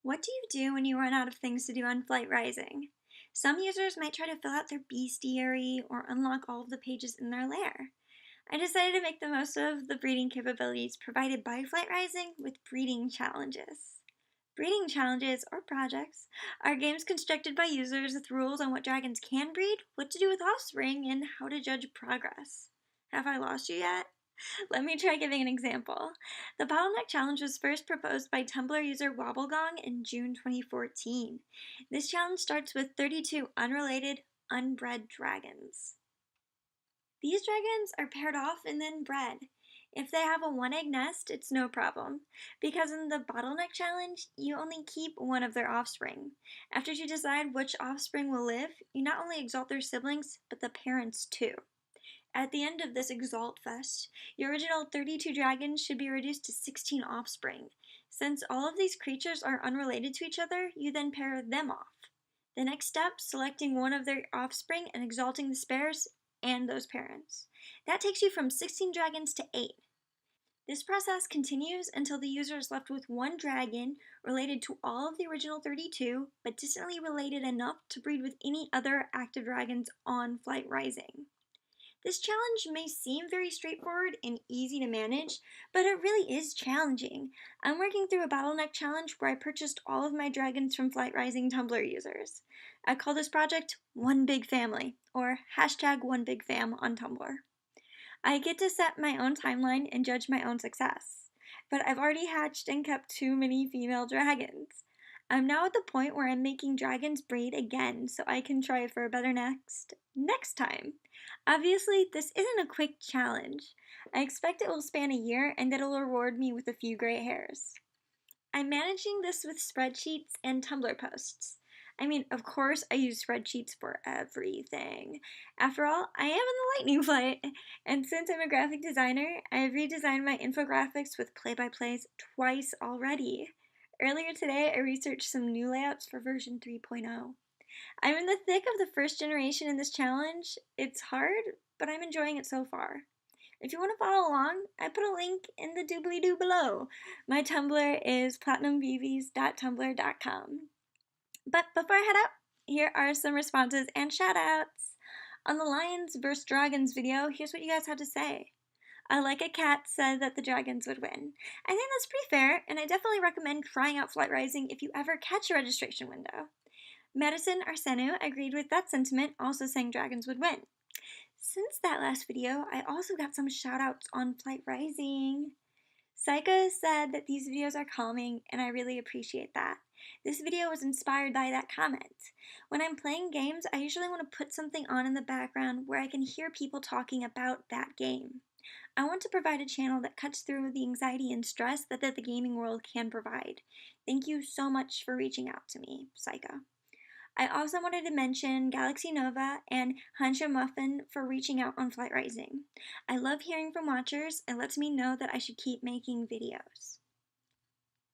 What do you do when you run out of things to do on Flight Rising? Some users might try to fill out their bestiary or unlock all of the pages in their lair. I decided to make the most of the breeding capabilities provided by Flight Rising with breeding challenges. Breeding challenges, or projects, are games constructed by users with rules on what dragons can breed, what to do with offspring, and how to judge progress. Have I lost you yet? Let me try giving an example. The bottleneck challenge was first proposed by Tumblr user Wobblegong in June 2014. This challenge starts with 32 unrelated, unbred dragons. These dragons are paired off and then bred. If they have a one-egg nest, it's no problem, because in the bottleneck challenge, you only keep one of their offspring. After you decide which offspring will live, you not only exalt their siblings, but the parents too. At the end of this Exalt Fest, your original 32 dragons should be reduced to 16 offspring. Since all of these creatures are unrelated to each other, you then pair them off. The next step, selecting one of their offspring and exalting the spares and those parents. That takes you from 16 dragons to 8. This process continues until the user is left with one dragon related to all of the original 32, but distantly related enough to breed with any other active dragons on Flight Rising. This challenge may seem very straightforward and easy to manage, but it really is challenging. I'm working through a bottleneck challenge where I purchased all of my dragons from Flight Rising Tumblr users. I call this project One Big Family, or #OneBigFam on Tumblr. I get to set my own timeline and judge my own success, but I've already hatched and kept too many female dragons. I'm now at the point where I'm making dragons breed again so I can try for a better next time. Obviously, this isn't a quick challenge. I expect it will span a year and that it will reward me with a few gray hairs. I'm managing this with spreadsheets and Tumblr posts. I mean, of course I use spreadsheets for everything. After all, I am in the lightning flight, and since I'm a graphic designer, I have redesigned my infographics with play-by-plays twice already. Earlier today, I researched some new layouts for version 3.0. I'm in the thick of the first generation in this challenge. It's hard, but I'm enjoying it so far. If you want to follow along, I put a link in the doobly-doo below. My Tumblr is platinumbvs.tumblr.com. But before I head out, here are some responses and shoutouts. On the Lions vs. Dragons video, here's what you guys had to say. I Like a Cat said that the dragons would win. I think that's pretty fair, and I definitely recommend trying out Flight Rising if you ever catch a registration window. Medicine Arsenu agreed with that sentiment, also saying dragons would win. Since that last video, I also got some shoutouts on Flight Rising. Saika said that these videos are calming, and I really appreciate that. This video was inspired by that comment. When I'm playing games, I usually want to put something on in the background where I can hear people talking about that game. I want to provide a channel that cuts through the anxiety and stress that the gaming world can provide. Thank you so much for reaching out to me, Saika. I also wanted to mention Galaxy Nova and Hansha Muffin for reaching out on Flight Rising. I love hearing from watchers. It lets me know that I should keep making videos.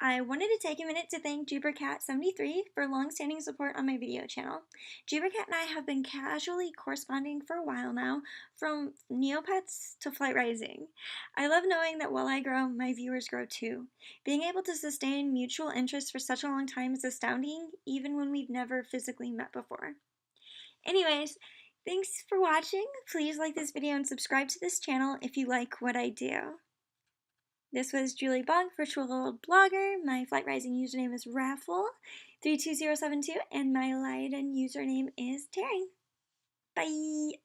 I wanted to take a minute to thank JuberCat73 for long-standing support on my video channel. JuberCat and I have been casually corresponding for a while now, from Neopets to Flight Rising. I love knowing that while I grow, my viewers grow too. Being able to sustain mutual interest for such a long time is astounding, even when we've never physically met before. Anyways, thanks for watching. Please like this video and subscribe to this channel if you like what I do. This was Julie Bog, Virtual World Blogger. My Flight Rising username is Raffle32072, and my Leiden username is Terry. Bye!